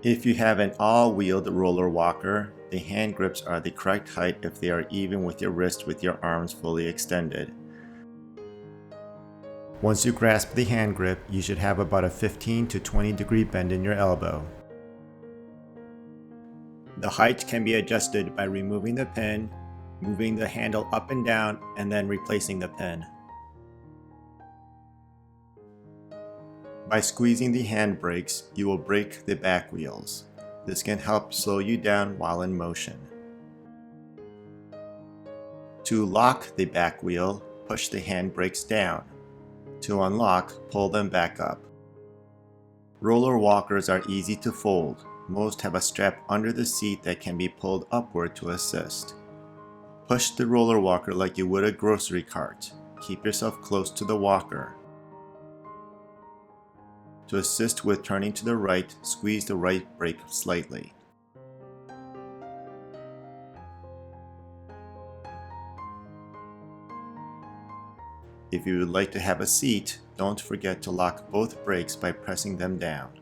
If you have an all-wheeled roller walker, the hand grips are the correct height if they are even with your wrist with your arms fully extended. Once you grasp the hand grip, you should have about a 15 to 20 degree bend in your elbow. The height can be adjusted by removing the pin, moving the handle up and down, and then replacing the pin. By squeezing the handbrakes, you will brake the back wheels. This can help slow you down while in motion. To lock the back wheel, push the handbrakes down. To unlock, pull them back up. Roller walkers are easy to fold. Most have a strap under the seat that can be pulled upward to assist. Push the roller walker like you would a grocery cart. Keep yourself close to the walker. To assist with turning to the right, squeeze the right brake slightly. If you would like to have a seat, don't forget to lock both brakes by pressing them down.